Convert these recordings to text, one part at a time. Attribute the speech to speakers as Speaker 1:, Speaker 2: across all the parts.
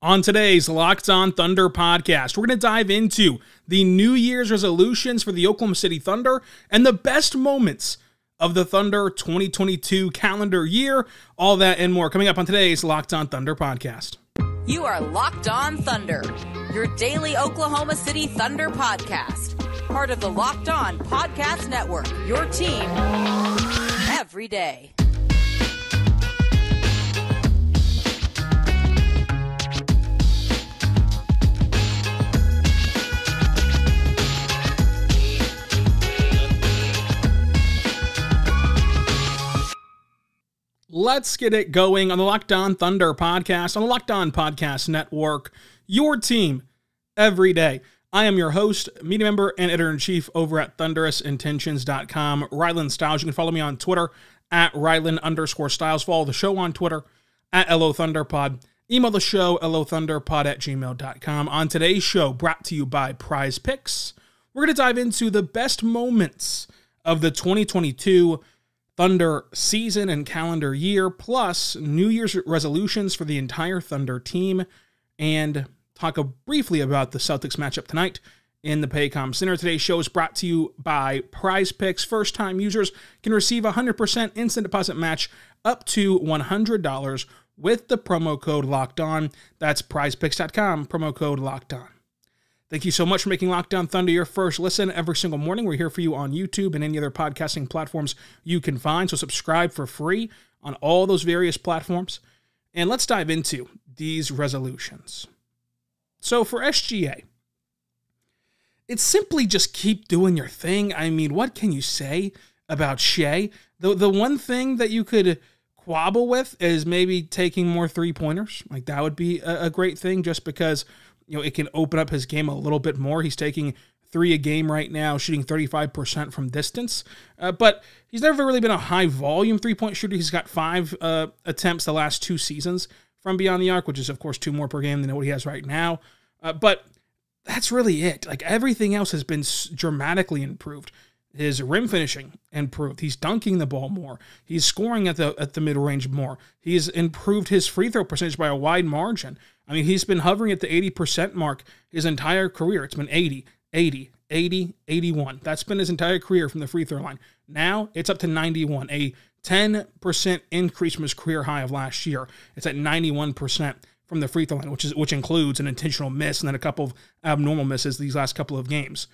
Speaker 1: On today's Locked On Thunder podcast, we're going to dive into the New Year's resolutions for the Oklahoma City Thunder and the best moments of the Thunder 2022 calendar year. All that and more coming up on today's Locked On Thunder podcast.
Speaker 2: You are Locked On Thunder, your daily Oklahoma City Thunder podcast. Part of the Locked On Podcast Network, your team every day.
Speaker 1: Let's get it going on the Locked On Thunder podcast, on the Locked On Podcast Network, your team every day. I am your host, media member, and editor-in-chief over at ThunderousIntentions.com, Rylan Stiles. You can follow me on Twitter at Rylan_Stiles. Follow the show on Twitter at LOThunderPod. Email the show, LOThunderPod@gmail.com. On today's show, brought to you by PrizePicks, we're going to dive into the best moments of the 2022 Thunder season and calendar year, plus New Year's resolutions for the entire Thunder team, and talk briefly about the Celtics matchup tonight in the Paycom Center. Today's show is brought to you by PrizePicks. First-time users can receive a 100% instant deposit match up to $100 with the promo code LOCKEDON. That's PrizePicks.com, promo code LOCKEDON. Thank you so much for making Locked On Thunder your first listen every single morning. We're here for you on YouTube and any other podcasting platforms you can find. So subscribe for free on all those various platforms. And let's dive into these resolutions. So for SGA, it's simply just keep doing your thing. I mean, what can you say about Shai? The one thing that you could quabble with is maybe taking more three-pointers. Like, that would be a great thing, just because it can open up his game a little bit more. He's taking 3 a game right now, shooting 35% from distance. But he's never really been a high-volume three-point shooter. He's got 5 attempts the last 2 seasons from beyond the arc, which is, of course, 2 more per game than what he has right now. But that's really it. Like, everything else has been dramatically improved. His rim finishing improved. He's dunking the ball more. He's scoring at the mid-range more. He's improved his free throw percentage by a wide margin. I mean, he's been hovering at the 80% mark his entire career. It's been 80, 80, 80, 81. That's been his entire career from the free throw line. Now it's up to 91, a 10% increase from his career high of last year. It's at 91% from the free throw line, which includes an intentional miss and then a couple of abnormal misses these last couple of games.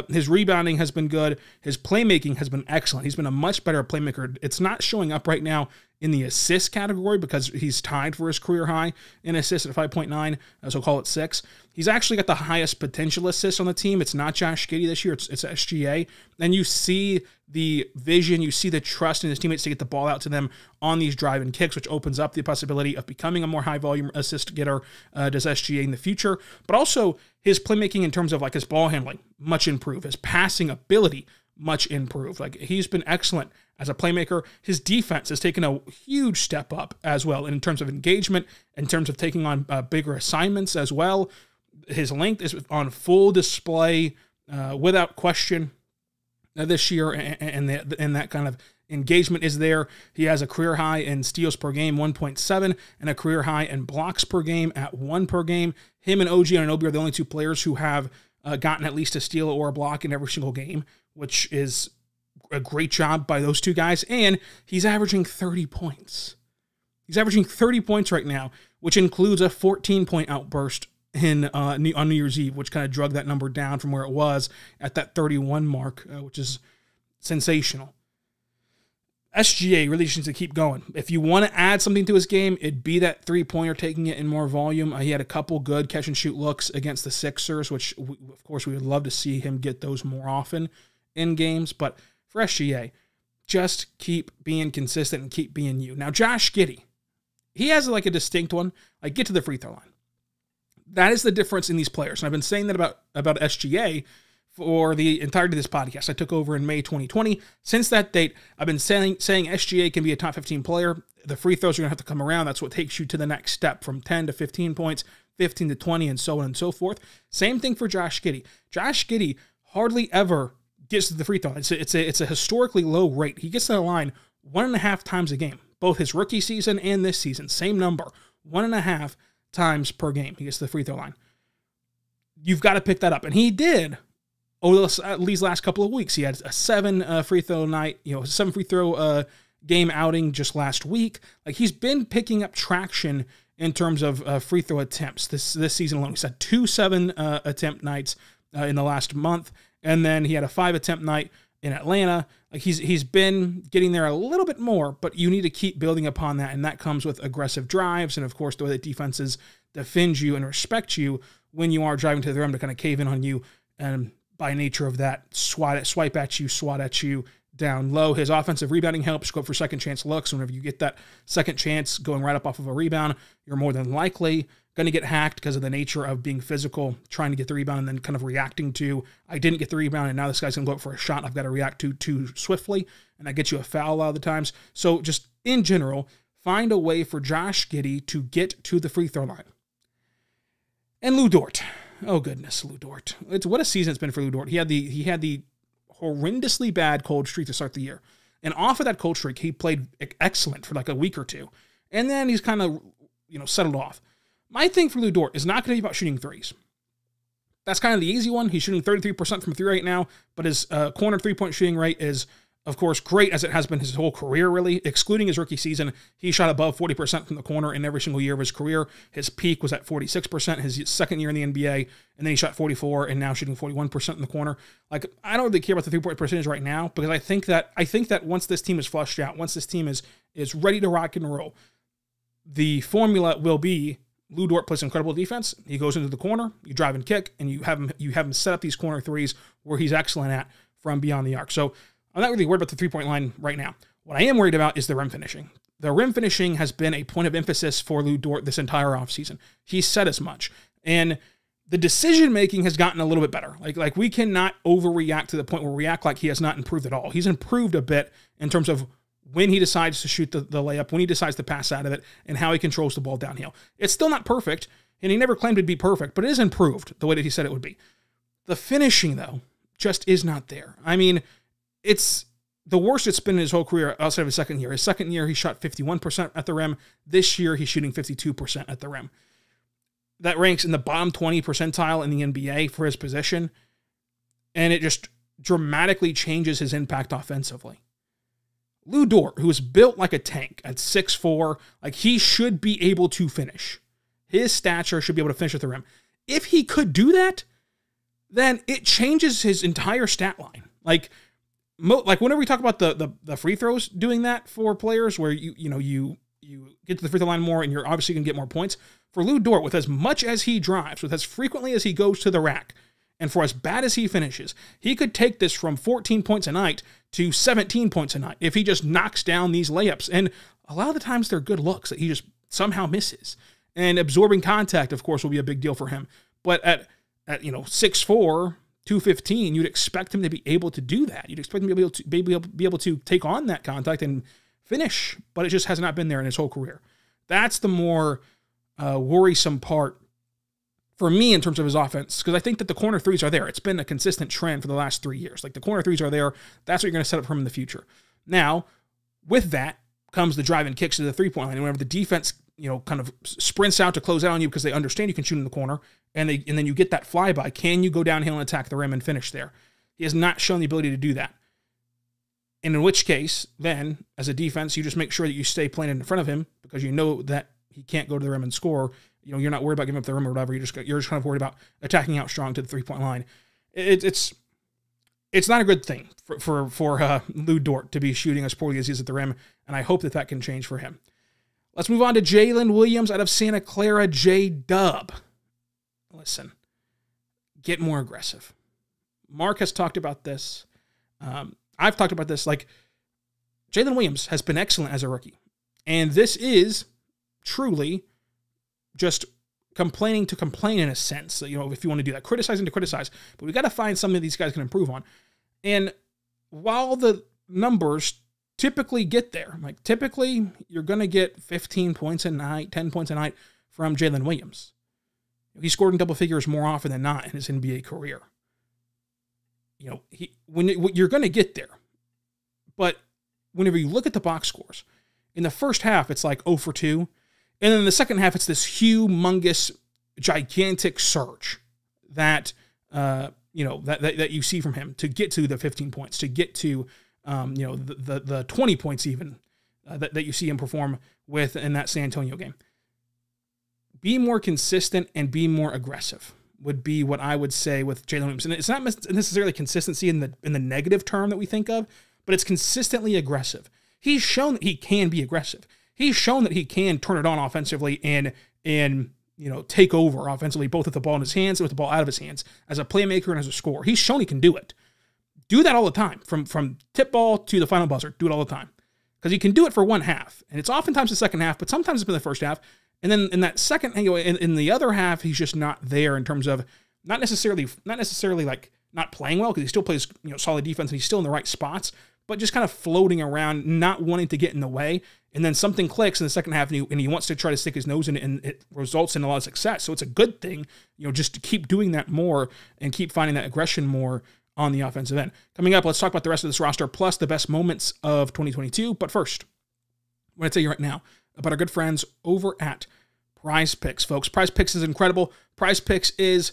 Speaker 1: His rebounding has been good. His playmaking has been excellent. He's been a much better playmaker. It's not showing up right now in the assist category because he's tied for his career high in assists at 5.9, so call it 6. He's actually got the highest potential assists on the team. It's not Josh Giddey this year. It's SGA. And you see the vision, you see the trust in his teammates to get the ball out to them on these drive and kicks, which opens up the possibility of becoming a more high-volume assist getter, does SGA in the future. But also his playmaking in terms of like his ball handling, much improved. His passing ability, much improved. Like, he's been excellent as a playmaker. His defense has taken a huge step up as well in terms of engagement, in terms of taking on bigger assignments as well. His length is on full display without question this year, and that kind of engagement is there. He has a career high in steals per game, 1.7, and a career high in blocks per game at 1 per game. Him and OG Anunoby are the only 2 players who have gotten at least a steal or a block in every single game, which is a great job by those 2 guys. And he's averaging 30 points. He's averaging 30 points right now, which includes a 14-point outburst on New Year's Eve, which kind of drug that number down from where it was at that 31 mark, which is sensational. SGA really needs to keep going. If you want to add something to his game, it'd be that three-pointer, taking it in more volume. He had a couple good catch-and-shoot looks against the Sixers, which, of course, we would love to see him get those more often in games. But for SGA, just keep being consistent and keep being you. Now, Josh Giddey, he has like a distinct one. Like, get to the free throw line. That is the difference in these players. And I've been saying that about SGA for the entirety of this podcast. I took over in May 2020. Since that date, I've been saying SGA can be a top 15 player. The free throws are going to have to come around. That's what takes you to the next step, from 10 to 15 points, 15 to 20, and so on and so forth. Same thing for Josh Giddey. Josh Giddey hardly ever gets to the free throw line. It's a historically low rate. He gets to the line 1.5 times a game, both his rookie season and this season. Same number, 1.5 times per game he gets to the free throw line. You've got to pick that up. And he did over these last couple of weeks. He had a 7 free throw night, 7 free throw game outing just last week. Like, he's been picking up traction in terms of free throw attempts this season alone. He's had 2 7 attempt nights in the last month, and then he had a 5 attempt night in Atlanta. Like, he's been getting there a little bit more, but you need to keep building upon that, and that comes with aggressive drives and, of course, the way that defenses defend you and respect you when you are driving to the rim to kind of cave in on you, and by nature of that, swipe at you, swat at you down low. His offensive rebounding helps. Go for second chance looks. Whenever you get that second chance going right up off of a rebound, you're more than likely going to get hacked because of the nature of being physical, trying to get the rebound and then kind of reacting to, I didn't get the rebound and now this guy's going to go up for a shot. I've got to react to too swiftly, and that gets you a foul a lot of the times. So just in general, find a way for Josh Giddey to get to the free throw line. And Lu Dort. Oh goodness, Lu Dort. What a season it's been for Lu Dort. He had the horrendously bad cold streak to start the year. And off of that cold streak, he played excellent for like a week or two. And then he's kind of, settled off. My thing for Lu Dort is not going to be about shooting threes. That's kind of the easy one. He's shooting 33% from 3 right now, but his corner 3-point shooting rate is, of course, great as it has been his whole career, really. Excluding his rookie season, he shot above 40% from the corner in every single year of his career. His peak was at 46% his second year in the NBA, and then he shot 44% and now shooting 41% in the corner. Like, I don't really care about the 3-point percentage right now, because I think that once this team is flushed out, once this team is ready to rock and roll, the formula will be Lu Dort plays incredible defense. He goes into the corner, you drive and kick, and you have him set up these corner threes where he's excellent at from beyond the arc. So I'm not really worried about the 3-point line right now. What I am worried about is the rim finishing. The rim finishing has been a point of emphasis for Lu Dort this entire offseason. He said as much. And the decision-making has gotten a little bit better. Like we cannot overreact to the point where we act like he has not improved at all. He's improved a bit in terms of when he decides to shoot the layup, when he decides to pass out of it, and how he controls the ball downhill. It's still not perfect, and he never claimed it'd be perfect, but it is improved the way that he said it would be. The finishing, though, just is not there. I mean, it's the worst it's been in his whole career outside of his second year. His second year, he shot 51% at the rim. This year, he's shooting 52% at the rim. That ranks in the bottom 20 percentile in the NBA for his position, and it just dramatically changes his impact offensively. Lu Dort, who is built like a tank at 6'4", like he should be able to finish. His stature should be able to finish at the rim. If he could do that, then it changes his entire stat line. Like whenever we talk about the free throws doing that for players where you get to the free throw line more and you're obviously going to get more points. For Lu Dort, with as much as he drives, with as frequently as he goes to the rack, and for as bad as he finishes, he could take this from 14 points a night to 17 points a night if he just knocks down these layups. And a lot of the times they're good looks that he just somehow misses. And absorbing contact, of course, will be a big deal for him. But at 6'4", 215, you'd expect him to be able to do that. You'd expect him to be able to take on that contact and finish, but it just has not been there in his whole career. That's the more worrisome part for me in terms of his offense, because I think that the corner threes are there. It's been a consistent trend for the last 3 years. Like, the corner threes are there. That's what you're going to set up for him in the future. Now, with that comes the drive and kicks to the 3-point line. And whenever the defense, kind of sprints out to close out on you because they understand you can shoot in the corner, and then you get that flyby, can you go downhill and attack the rim and finish there? He has not shown the ability to do that. And in which case, then, as a defense, you just make sure that you stay planted in front of him because you know that he can't go to the rim and score. You're not worried about giving up the rim or whatever. You're just kind of worried about attacking out strong to the 3-point line. It's not a good thing for Lu Dort to be shooting as poorly as he is at the rim, and I hope that can change for him. Let's move on to Jalen Williams out of Santa Clara, J-Dub. Listen, get more aggressive. Mark has talked about this. I've talked about this. Like, Jalen Williams has been excellent as a rookie, and this is truly just complaining to complain in a sense, if you want to do that, criticizing to criticize, but we got to find something these guys can improve on. And while the numbers typically get there, like typically you're going to get 15 points a night, 10 points a night from Jalen Williams. He scored in double figures more often than not in his NBA career. You're going to get there, but whenever you look at the box scores, in the first half, it's like 0 for 2. And then in the second half, it's this humongous, gigantic surge that, that you see from him to get to the 15 points, to get to, the 20 points even that you see him perform with in that San Antonio game. Be more consistent and be more aggressive would be what I would say with Jalen Williams. And it's not necessarily consistency in the negative term that we think of, but it's consistently aggressive. He's shown that he can be aggressive. He's shown that he can turn it on offensively and take over offensively, both with the ball in his hands and with the ball out of his hands, as a playmaker and as a scorer. He's shown he can do it. Do that all the time. From tip ball to the final buzzer, do it all the time. Because he can do it for one half. And it's oftentimes the second half, but sometimes it's been the first half. And then in that second, in the other half, he's just not there in terms of not necessarily like not playing well, because he still plays solid defense and he's still in the right spots, but just kind of floating around, not wanting to get in the way. And then something clicks in the second half, and he wants to try to stick his nose in it, and it results in a lot of success. So it's a good thing, just to keep doing that more and keep finding that aggression more on the offensive end. Coming up, let's talk about the rest of this roster, plus the best moments of 2022. But first, I want to tell you right now about our good friends over at PrizePicks, folks. PrizePicks is incredible. PrizePicks is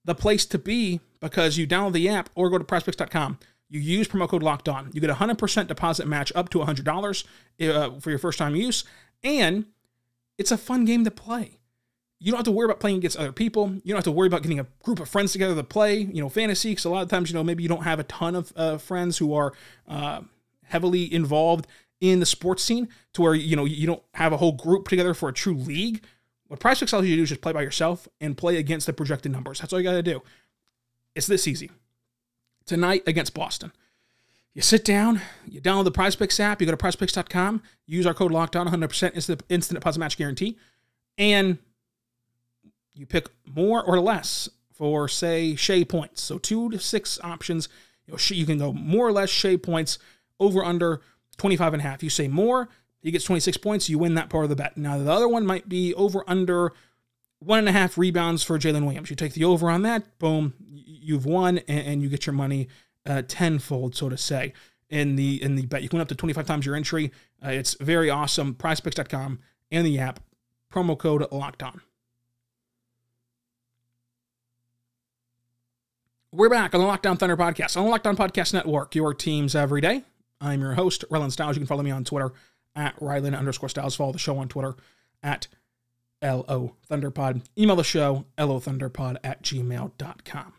Speaker 1: the place to be because you download the app or go to PrizePicks.com. You use promo code LOCKEDON. You get a 100% deposit match up to $100 for your first-time use, and it's a fun game to play. You don't have to worry about playing against other people. You don't have to worry about getting a group of friends together to play, fantasy, because a lot of times, maybe you don't have a ton of friends who are heavily involved in the sports scene to where, you don't have a whole group together for a true league. What PrizePicks allows you to do is just play by yourself and play against the projected numbers. That's all you got to do. It's this easy. Tonight against Boston. You sit down, you download the PrizePicks app, you go to PrizePicks.com, use our code LOCKEDON, 100% instant deposit match guarantee, and you pick more or less for, say, Shai points. So 2 to 6 options. You can go more or less Shai points, over under 25.5. You say more, he gets 26 points, you win that part of the bet. Now, the other one might be over under 1.5 rebounds for Jalen Williams. You take the over on that, boom, you've won, and you get your money tenfold, so to say, in the bet. You can win up to 25 times your entry. It's very awesome. PrizePicks.com and the app. Promo code LOCKEDON. We're back on the Lockdown Thunder podcast, on the Lockdown Podcast Network, your teams every day. I'm your host, Rylan Stiles. You can follow me on Twitter at Rylan_Stiles. Follow the show on Twitter at LO Thunderpod. Email the show, lothunderpod@gmail.com.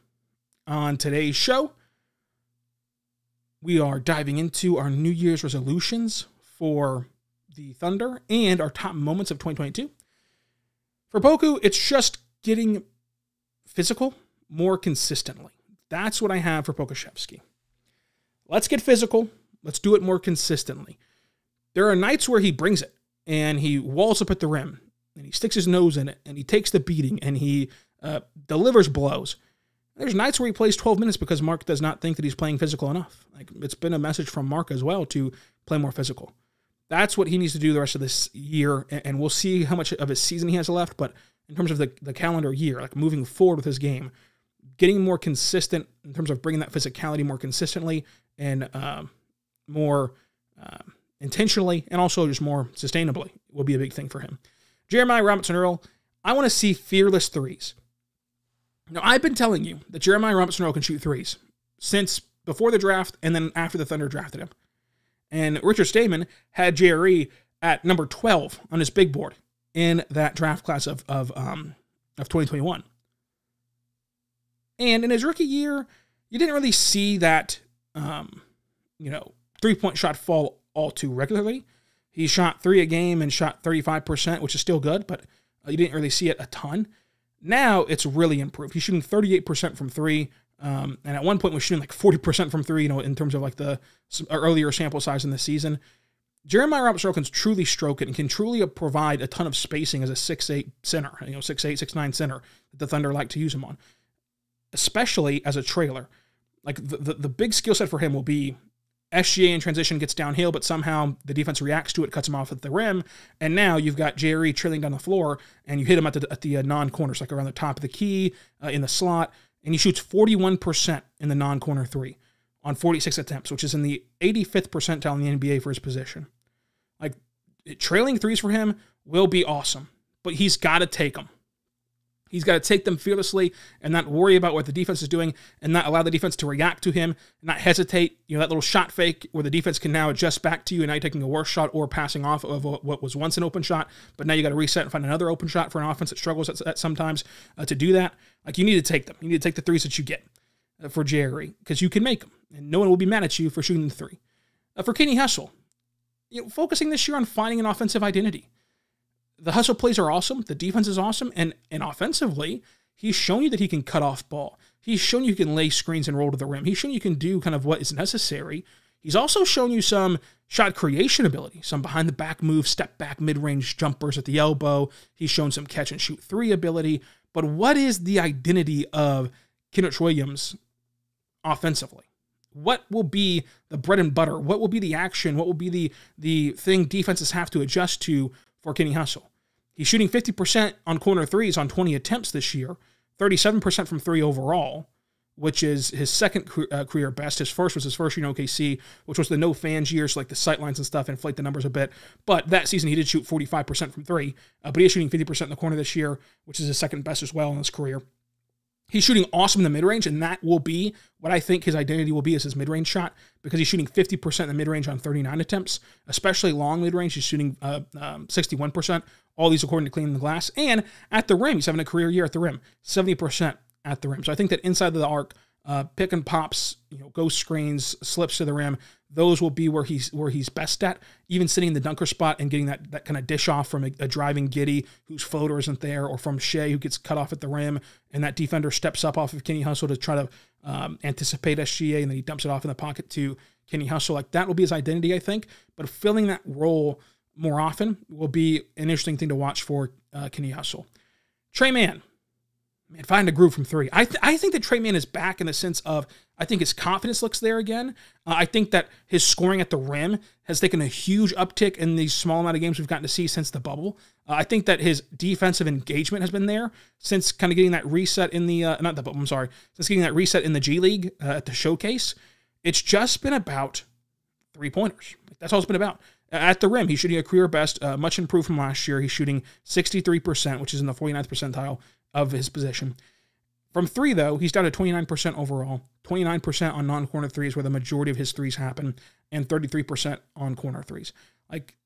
Speaker 1: On today's show, we are diving into our New Year's resolutions for the Thunder and our top moments of 2022. For Poku, it's just getting physical more consistently. That's what I have for Pokusevski. Let's get physical. Let's do it more consistently. There are nights where he brings it, and he walls up at the rim, and he sticks his nose in it, and he takes the beating, and he delivers blows. There's nights where he plays 12 minutes because Mark does not think that he's playing physical enough. It's been a message from Mark as well to play more physical. That's what he needs to do the rest of this year, and we'll see how much of his season he has left, but in terms of the calendar year, moving forward with his game, getting more consistent in terms of bringing that physicality more consistently and more intentionally, and also just more sustainably will be a big thing for him. Jeremiah Robinson-Earl, I want to see fearless threes. Now, I've been telling you that Jeremiah Robinson-Earl can shoot threes since before the draft and then after the Thunder drafted him. And Richard Stayman had JRE at number 12 on his big board in that draft class of 2021. And in his rookie year, you didn't really see that, three-point shot fall all too regularly. He shot 3 a game and shot 35%, which is still good, but you didn't really see it a ton. Now it's really improved. He's shooting 38% from 3, and at one point was shooting 40% from 3, in terms of the earlier sample size in the season. Jeremiah Robinson-Earl can truly stroke it and can truly provide a ton of spacing as a 6'8 center, 6'8", 6'9 center that the Thunder like to use him on, especially as a trailer. The big skill set for him will be SGA in transition gets downhill, but somehow the defense reacts to it, cuts him off at the rim, and now you've got Jerry trailing down the floor, and you hit him at the non-corners, around the top of the key, in the slot, and he shoots 41% in the non-corner 3 on 46 attempts, which is in the 85th percentile in the NBA for his position. Trailing threes for him will be awesome. But he's got to take them. He's got to take them fearlessly and not worry about what the defense is doing and not allow the defense to react to him, and not hesitate. You know, that little shot fake where the defense can now adjust back to you and now you're taking a worse shot or passing off of what was once an open shot, but now you got to reset and find another open shot for an offense that struggles at sometimes to do that. Like, you need to take them. You need to take the threes that you get for Jerry, because you can make them, and no one will be mad at you for shooting the three. For Kenny Hustle, you know, focusing this year on finding an offensive identity. The hustle plays are awesome. The defense is awesome. And offensively, he's shown you that he can cut off ball. He's shown you can lay screens and roll to the rim. He's shown you can do kind of what is necessary. He's also shown you some shot creation ability, some behind the back move, step back, mid-range jumpers at the elbow. He's shown some catch and shoot three ability. But what is the identity of Kenrich Williams offensively? What will be the bread and butter? What will be the action? What will be the thing defenses have to adjust to for Kenny Hustle? He's shooting 50% on corner threes on 20 attempts this year, 37% from three overall, which is his second career best. His first was his first year in OKC, which was the no fans year, so like the sightlines and stuff inflate the numbers a bit. But that season he did shoot 45% from three, but he is shooting 50% in the corner this year, which is his second best as well in his career. He's shooting awesome in the mid-range, and that will be what I think his identity will be, is his mid-range shot, because he's shooting 50% in the mid-range on 39 attempts, especially long mid-range. He's shooting 61%. All these according to Cleaning the Glass. And at the rim, he's having a career year at the rim, 70% at the rim. So I think that inside of the arc, pick and pops, you know, ghost screens, slips to the rim, those will be where he's best at. Even sitting in the dunker spot and getting that kind of dish off from a driving Giddey whose floater isn't there, or from Shai who gets cut off at the rim, and that defender steps up off of Kenny Hustle to try to anticipate SGA, and then he dumps it off in the pocket to Kenny Hustle. Like, that will be his identity, I think. But filling that role more often will be an interesting thing to watch for Kenny Hustle. Tre Mann. Man, find a groove from three. I think that Tre Mann is back in the sense of, I think his confidence looks there again. I think that his scoring at the rim has taken a huge uptick in these small amount of games we've gotten to see since the bubble. I think that his defensive engagement has been there since kind of getting that reset in the, not the bubble, I'm sorry, since getting that reset in the G League at the showcase. It's just been about three-pointers. That's all it's been about. At the rim, he's shooting a career best, much improved from last year. He's shooting 63%, which is in the 49th percentile of his position. From three, though, he's down to 29% overall, 29% on non-corner threes, where the majority of his threes happen, and 33% on corner threes. Like,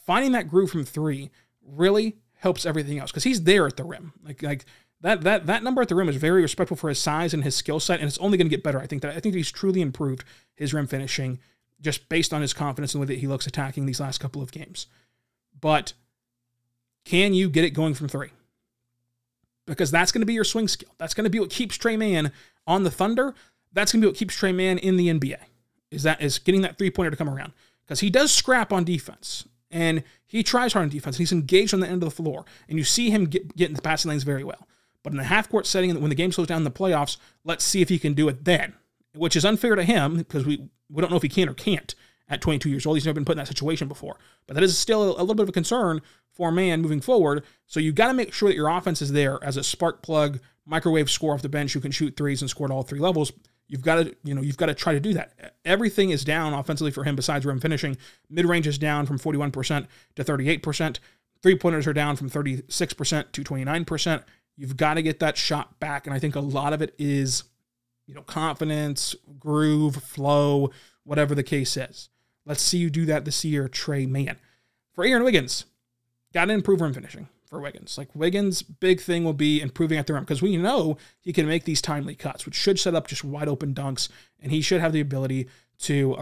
Speaker 1: finding that groove from three really helps everything else, because he's there at the rim. Like that number at the rim is very respectful for his size and his skill set, and it's only going to get better. I think he's truly improved his rim finishing just based on his confidence in the way that he looks attacking these last couple of games. But can you get it going from three? Because that's going to be your swing skill. That's going to be what keeps Tre Mann on the Thunder. That's going to be what keeps Tre Mann in the NBA, is getting that three-pointer to come around. Because he does scrap on defense, and he tries hard on defense, and he's engaged on the end of the floor, and you see him get in the passing lanes very well. But in the half-court setting, when the game slows down in the playoffs, let's see if he can do it then, which is unfair to him, because we don't know if he can or can't at 22 years old. He's never been put in that situation before. But that is still a little bit of a concern for a man moving forward. So you got to make sure that your offense is there as a spark plug, microwave scorer off the bench who can shoot threes and score at all three levels. You've got to try to do that. Everything is down offensively for him besides rim finishing. Mid-range is down from 41% to 38%. Three-pointers are down from 36% to 29%. You've got to get that shot back, and I think a lot of it is, confidence, groove, flow, whatever the case is. Let's see you do that this year, Tre Mann. For Aaron Wiggins, got to improve rim finishing for Wiggins. Like, Wiggins' big thing will be improving at the rim, because we know he can make these timely cuts, which should set up just wide open dunks, and he should have the ability to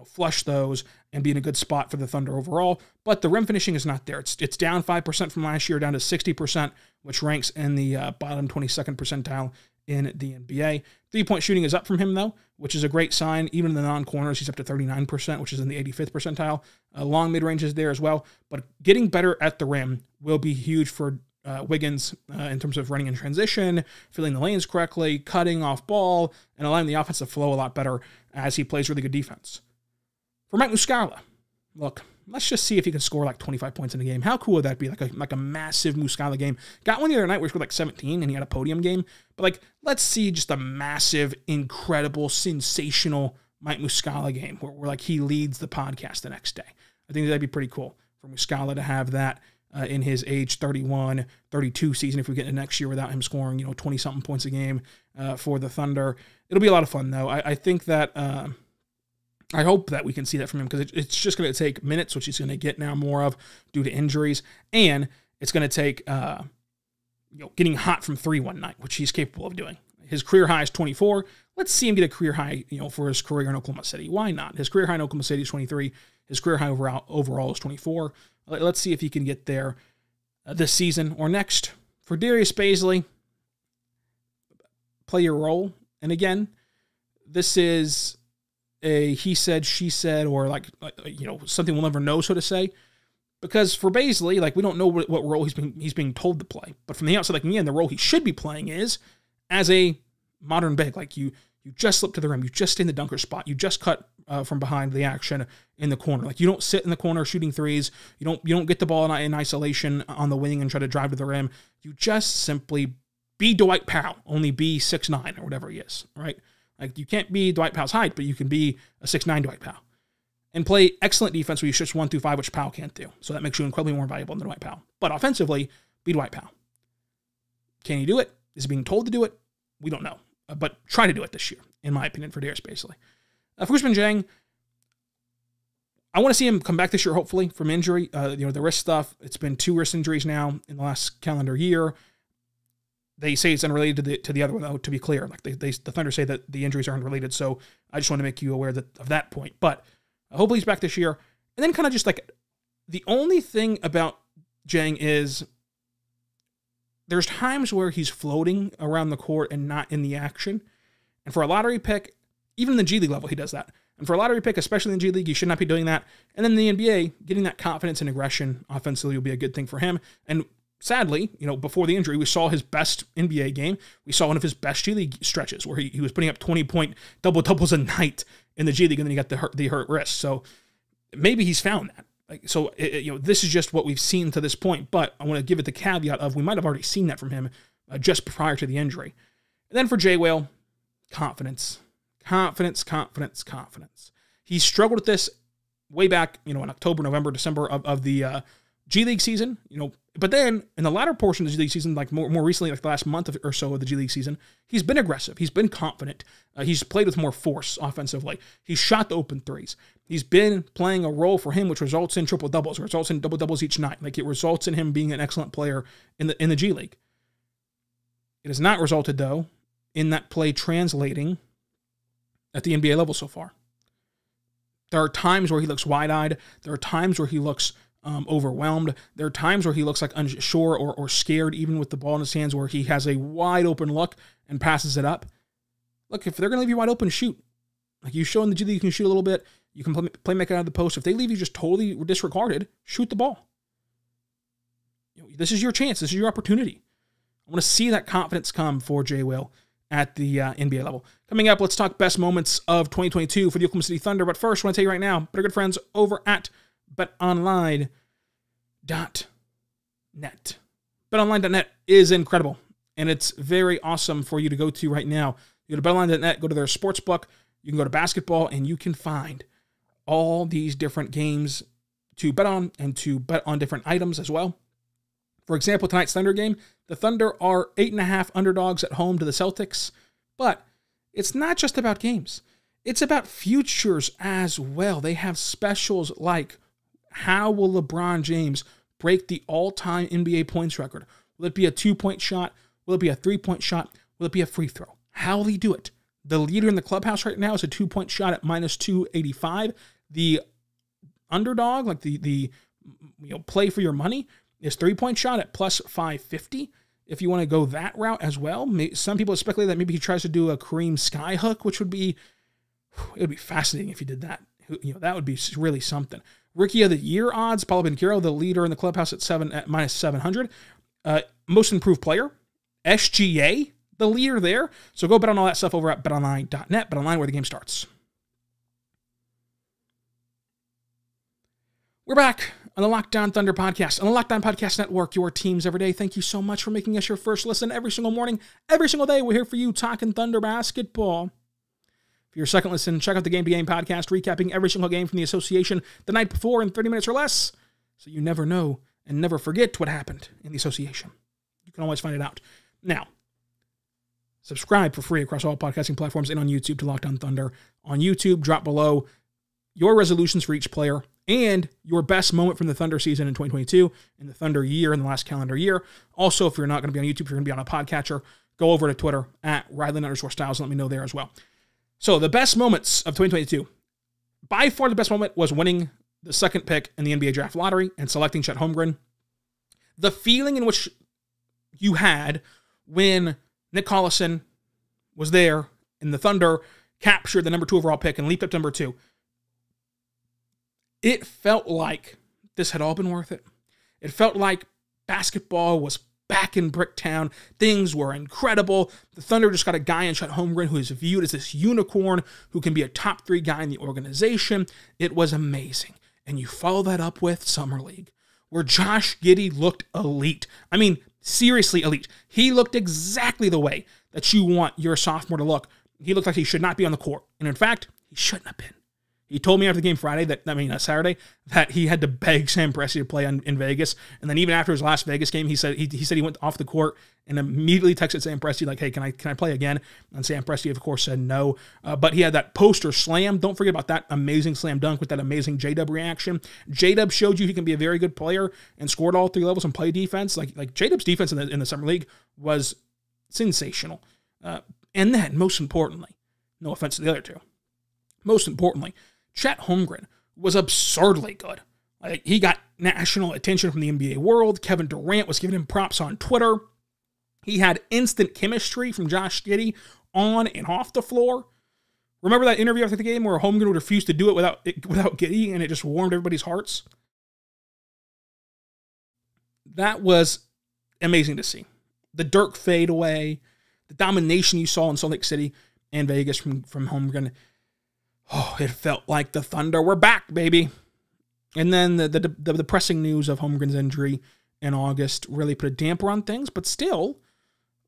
Speaker 1: flush those and be in a good spot for the Thunder overall. But the rim finishing is not there. It's down 5% from last year, down to 60%, which ranks in the bottom 22nd percentile in the NBA. Three-point shooting is up from him, though, which is a great sign. Even in the non-corners, he's up to 39%, which is in the 85th percentile. Long mid-range is there as well. But getting better at the rim will be huge for Wiggins in terms of running in transition, filling the lanes correctly, cutting off ball, and allowing the offense to flow a lot better as he plays really good defense. For Mike Muscala, look, let's just see if he can score like 25 points in a game. How cool would that be? Like a massive Muscala game. Got one the other night where he scored like 17 and he had a podium game. But let's see just a massive, incredible, sensational Mike Muscala game where he leads the podcast the next day. I think that'd be pretty cool for Muscala to have that in his age 31, 32 season if we get into next year without him scoring, 20-something points a game for the Thunder. It'll be a lot of fun, though. I think that I hope that we can see that from him because it's just going to take minutes, which he's going to get now more of due to injuries, and it's going to take getting hot from three one night, which he's capable of doing. His career high is 24. Let's see him get a career high, for his career in Oklahoma City. Why not? His career high in Oklahoma City is 23. His career high overall is 24. Let's see if he can get there this season or next. For Darius Bazley, play your role. And again, this is a he said, she said, or something we'll never know, so to say. Because for Bazley, we don't know what role he's being told to play. But from the outside, the role he should be playing is as a modern big. You just slip to the rim. You just stay in the dunker spot. You just cut from behind the action in the corner. You don't sit in the corner shooting threes. You don't get the ball in isolation on the wing and try to drive to the rim. You just simply be Dwight Powell, only be 6'9" or whatever he is, right? You can't be Dwight Powell's height, but you can be a 6'9" Dwight Powell. And play excellent defense where you shoot 1 through 5, which Powell can't do. So that makes you incredibly more valuable than Dwight Powell. But offensively, be Dwight Powell. Can he do it? Is he being told to do it? We don't know. But try to do it this year, in my opinion, for Darius Bazley. For Ousmane Dieng, I want to see him come back this year, hopefully, from injury. The wrist stuff, it's been 2 wrist injuries now in the last calendar year. They say it's unrelated to the other one, though, to be clear. The Thunder say that the injuries are unrelated, so I just want to make you aware of that point. But hopefully he's back this year. And then kind of just the only thing about Dieng is there's times where he's floating around the court and not in the action. And for a lottery pick, even in the G League level, he does that. And for a lottery pick, especially in the G League, you should not be doing that. And then in the NBA, getting that confidence and aggression offensively will be a good thing for him. And sadly, before the injury, we saw his best NBA game. We saw one of his best G League stretches where he was putting up 20-point double-doubles a night in the G League, and then he got the hurt wrist. So maybe he's found that. This is just what we've seen to this point, but I want to give it the caveat of we might have already seen that from him just prior to the injury. And then for Jay Whale, confidence. He struggled with this way back, in October, November, December of the G League season, but then in the latter portion of the G League season, more recently, the last month or so of the G League season, he's been aggressive. He's been confident. He's played with more force offensively. He's shot the open threes. He's been playing a role for him, which results in triple doubles, results in double doubles each night. It results in him being an excellent player in the G League. It has not resulted, though, in that play translating at the NBA level so far. There are times where he looks wide-eyed. There are times where he looks overwhelmed. There are times where he looks unsure or scared, even with the ball in his hands, where he has a wide open look and passes it up. Look, if they're going to leave you wide open, shoot. You show in the G League you can shoot a little bit. You can play make it out of the post. If they leave you just totally disregarded, shoot the ball. This is your chance. This is your opportunity. I want to see that confidence come for Jay Will at the NBA level. Coming up, let's talk best moments of 2022 for the Oklahoma City Thunder. But first, I want to tell you right now, but our good friends over at BetOnline.net. BetOnline.net is incredible, and it's very awesome for you to go to right now. You go to BetOnline.net, go to their sportsbook. You can go to basketball, and you can find all these different games to bet on and to bet on different items as well. For example, tonight's Thunder game, the Thunder are 8.5 underdogs at home to the Celtics, but it's not just about games. It's about futures as well. They have specials like, how will LeBron James break the all-time NBA points record? Will it be a 2-point shot? Will it be a 3-point shot? Will it be a free throw? How will he do it? The leader in the clubhouse right now is a 2-point shot at -285. The underdog, the play for your money, is 3-point shot at +550. If you want to go that route as well, some people speculate that maybe he tries to do a Kareem skyhook, which would be fascinating if he did that. That would be really something. Rookie of the Year odds, Paolo Banchero, the leader in the clubhouse at -700. Most improved player, SGA, the leader there. So go bet on all that stuff over at betonline.net. BetOnline, where the game starts. We're back on the Locked On Thunder podcast, on the Locked On Podcast Network, your teams every day. Thank you so much for making us your first listen every single morning, every single day. We're here for you talking Thunder basketball. For your second listen, check out the Game to Game podcast, recapping every single game from the association the night before in 30 minutes or less. So you never know and never forget what happened in the association. You can always find it out. Now, subscribe for free across all podcasting platforms and on YouTube to Locked On Thunder. On YouTube, drop below your resolutions for each player and your best moment from the Thunder season in 2022 and the Thunder year in the last calendar year. Also, if you're not going to be on YouTube, if you're going to be on a podcatcher, go over to Twitter at Ryland_Styles and let me know there as well. So the best moments of 2022. By far the best moment was winning the second pick in the NBA draft lottery and selecting Chet Holmgren. The feeling in which you had when Nick Collison was there and the Thunder captured the number 2 overall pick and leaped up to number 2. It felt like this had all been worth it. It felt like basketball was back in Bricktown. Things were incredible. The Thunder just got a guy in Chet Holmgren who is viewed as this unicorn who can be a top 3 guy in the organization. It was amazing. And you follow that up with Summer League, where Josh Giddey looked elite. I mean, seriously elite. He looked exactly the way that you want your sophomore to look. He looked like he should not be on the court. And in fact, he shouldn't have been. He told me after the game Saturday, that he had to beg Sam Presti to play in Vegas. And then even after his last Vegas game, he said he went off the court and immediately texted Sam Presti like, hey, can I play again? And Sam Presti, of course, said no. But he had that poster slam. Don't forget about that amazing slam dunk with that amazing J-Dub reaction. J-Dub showed you he can be a very good player and scored all 3 levels and play defense. Like J-Dub's defense in the Summer League was sensational. And then, most importantly, no offense to the other two, most importantly, Chet Holmgren was absurdly good. Like, he got national attention from the NBA world. Kevin Durant was giving him props on Twitter. He had instant chemistry from Josh Giddey on and off the floor. Remember that interview after the game where Holmgren would refuse to do it without Giddey, and it just warmed everybody's hearts? That was amazing to see. The Dirk fade away, the domination you saw in Salt Lake City and Vegas from Holmgren. Oh, it felt like the Thunder were back, baby. And then the depressing news of Holmgren's injury in August really put a damper on things. But still,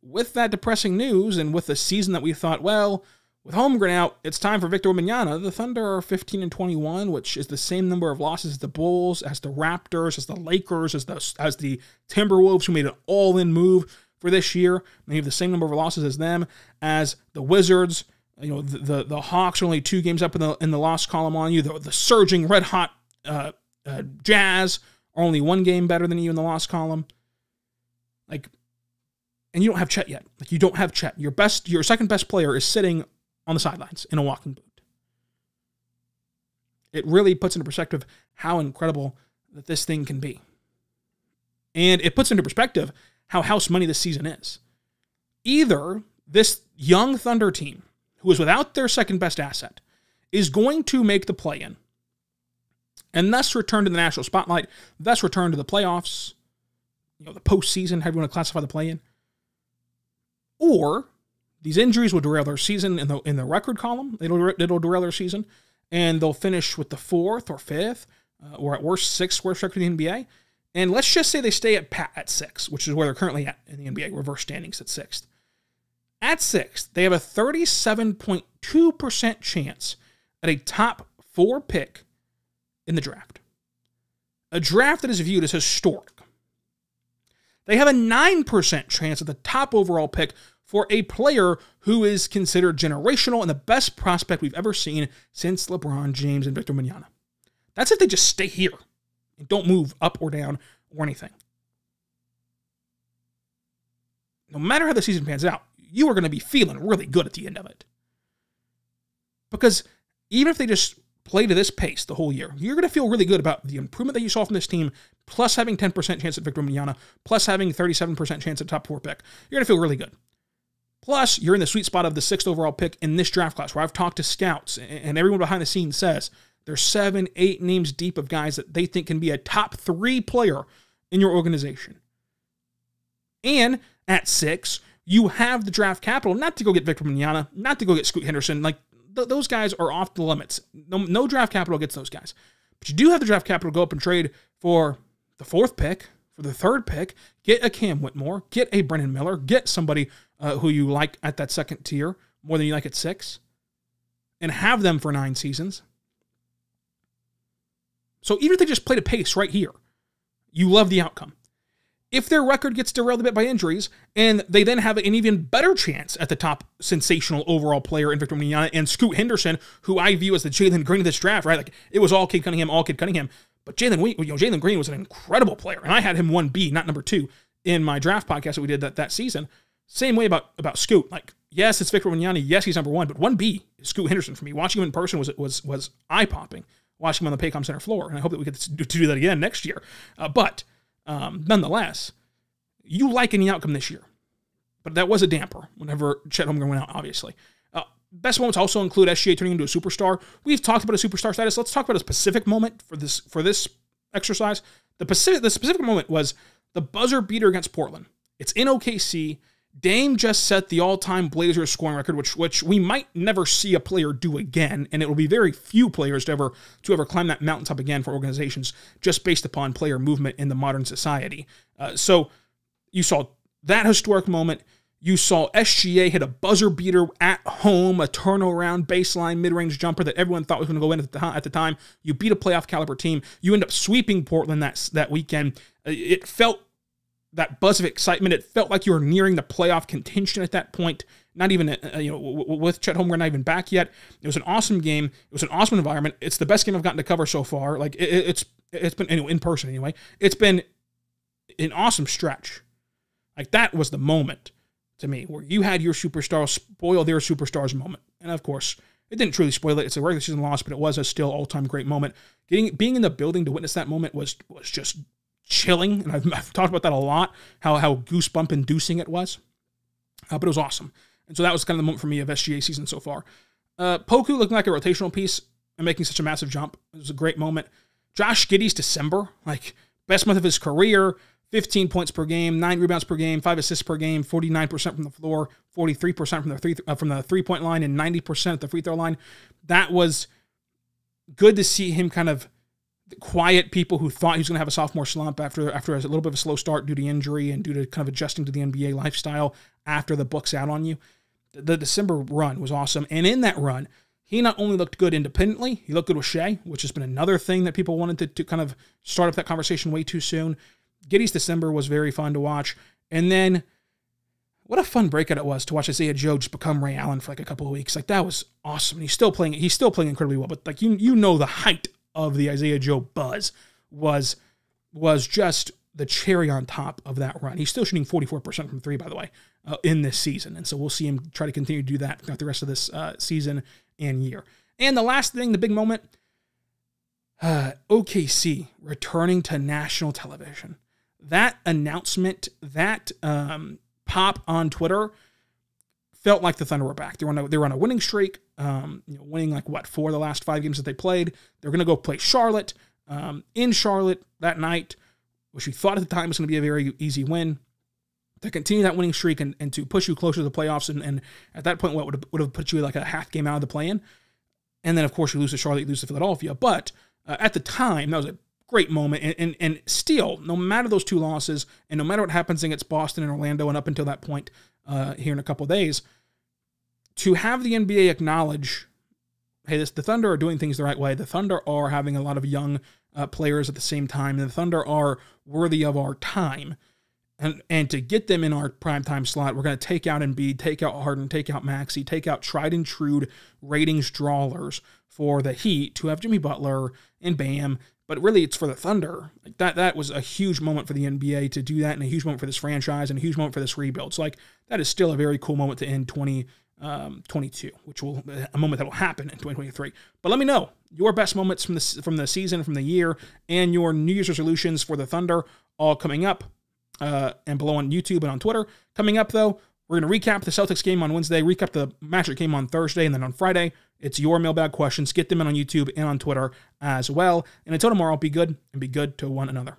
Speaker 1: with that depressing news and with the season that we thought, well, with Holmgren out, it's time for Victor Wembanyama. The Thunder are 15-21, which is the same number of losses as the Bulls, as the Raptors, as the Lakers, as the Timberwolves, who made an all-in move for this year. They have the same number of losses as them, as the Wizards. You know, the Hawks are only 2 games up in the loss column on you. The surging red-hot Jazz are only 1 game better than you in the loss column. Like, and you don't have Chet yet. Like, you don't have Chet. Your second best player is sitting on the sidelines in a walking boot. It really puts into perspective how incredible that this thing can be. And it puts into perspective how house money this season is. Either this young Thunder team, who is without their second best asset, is going to make the play-in and thus return to the national spotlight, thus return to the playoffs, the postseason, however you want to classify the play-in, or these injuries will derail their season in the record column. It'll derail their season, and they'll finish with the 4th or 5th, or at worst 6th worst record in the NBA. And let's just say they stay at 6, which is where they're currently at in the NBA, reverse standings at 6th. At 6th, they have a 37.2% chance at a top 4 pick in the draft. A draft that is viewed as historic. They have a 9% chance at the top overall pick for a player who is considered generational and the best prospect we've ever seen since LeBron James and Victor Wembanyama. That's if they just stay here and don't move up or down or anything. No matter how the season pans out, you are going to be feeling really good at the end of it. Because even if they just play to this pace the whole year, you're going to feel really good about the improvement that you saw from this team, plus having 10% chance at Victor Wembanyama, plus having 37% chance at top 4 pick. You're going to feel really good. Plus, you're in the sweet spot of the 6th overall pick in this draft class, where I've talked to scouts, and everyone behind the scenes says there's 7, 8 names deep of guys that they think can be a top 3 player in your organization. And at 6, you have the draft capital not to go get Victor Wembanyama, not to go get Scoot Henderson. Like, those guys are off the limits. No draft capital gets those guys. But you do have the draft capital to go up and trade for the 4th pick, for the 3rd pick, get a Cam Whitmore, get a Brennan Miller, get somebody who you like at that 2nd tier more than you like at 6, and have them for 9 seasons. So even if they just played a pace right here, You love the outcome. If their record gets derailed a bit by injuries, and they then have an even better chance at the top sensational overall player in Victor Wembanyama and Scoot Henderson, who I view as the Jalen Green of this draft, right? Like, it was all Cade Cunningham, but Jalen Green was an incredible player, and I had him 1B, not number 2, in my draft podcast that we did that season. Same way about Scoot. Like, yes, it's Victor Wembanyama, yes, he's number 1, but 1B is Scoot Henderson for me. Watching him in person was eye-popping, watching him on the Paycom Center floor, and I hope that we get to do that again next year. But nonetheless, you like any outcome this year. But that was a damper whenever Chet Holmgren went out, obviously. Best moments also include SGA turning into a superstar. We've talked about a superstar status. Let's talk about a specific moment for this exercise. The specific moment was the buzzer beater against Portland. It's in OKC. Dame just set the all-time Blazers scoring record, which we might never see a player do again, and it will be very few players to ever climb that mountaintop again for organizations, just based upon player movement in the modern society. So you saw that historic moment. You saw SGA hit a buzzer beater at home, a turnaround baseline mid-range jumper that everyone thought was going to go in at the time. You beat a playoff caliber team. You end up sweeping Portland that weekend. It felt that buzz of excitement. It felt like you were nearing the playoff contention at that point. Not even, with Chet Holmgren not even back yet. It was an awesome game. It was an awesome environment. It's the best game I've gotten to cover so far. Like, it's been, in person anyway. It's been an awesome stretch. Like, that was the moment to me where you had your superstar spoil their superstars moment. And of course, it didn't truly spoil it. It's a regular season loss, but it was a still all-time great moment. Being in the building to witness that moment was just chilling, and I've talked about that a lot, how goosebump-inducing it was. But it was awesome. And so that was kind of the moment for me of SGA season so far. Poku looking like a rotational piece and making such a massive jump. It was a great moment. Josh Giddey's December, like, best month of his career, 15 points per game, 9 rebounds per game, 5 assists per game, 49% from the floor, 43% from the three-point line, and 90% at the free throw line. That was good to see him kind of quiet people who thought he was going to have a sophomore slump after a little bit of a slow start due to injury and due to kind of adjusting to the NBA lifestyle after the book's out on you. The December run was awesome. And in that run, he not only looked good independently, he looked good with Shai, which has been another thing that people wanted to kind of start up that conversation way too soon. Giddey's December was very fun to watch. And then what a fun breakout it was to watch Isaiah Joe just become Ray Allen for like a couple of weeks. Like, that was awesome. He's still playing incredibly well, but like, you know, the height of the Isaiah Joe buzz was just the cherry on top of that run. He's still shooting 44% from 3, by the way, in this season. And so we'll see him try to continue to do that throughout the rest of this season and year. And the last thing, the big moment, OKC returning to national television. That announcement, that pop on Twitter felt like the Thunder were back. They were on a winning streak, winning like 4 of the last 5 games that they played. They're going to go play Charlotte in Charlotte that night, which we thought at the time was going to be a very easy win. To continue that winning streak and to push you closer to the playoffs, and at that point, what would have put you like a half game out of the play-in. And then, of course, you lose to Charlotte, you lose to Philadelphia. But at the time, that was a great moment. And still, no matter those 2 losses, and no matter what happens against Boston and Orlando, and up until that point here in a couple of days, to have the NBA acknowledge, hey, the Thunder are doing things the right way. The Thunder are having a lot of young players at the same time, and the Thunder are worthy of our time. And to get them in our primetime slot, we're going to take out Embiid, take out Harden, take out Maxey, take out tried and true ratings drawlers for the Heat to have Jimmy Butler and Bam. But really, it's for the Thunder. Like that was a huge moment for the NBA to do that, and a huge moment for this franchise, and a huge moment for this rebuild. So, like, that is still a very cool moment to end 2022, which will a moment that will happen in 2023. But let me know your best moments from the season, from the year, and your New Year's resolutions for the Thunder, all coming up. And below on YouTube and on Twitter. Coming up, though, we're going to recap the Celtics game on Wednesday, recap the Magic game on Thursday, and then on Friday, it's your mailbag questions. Get them in on YouTube and on Twitter as well. And until tomorrow, be good and be good to one another.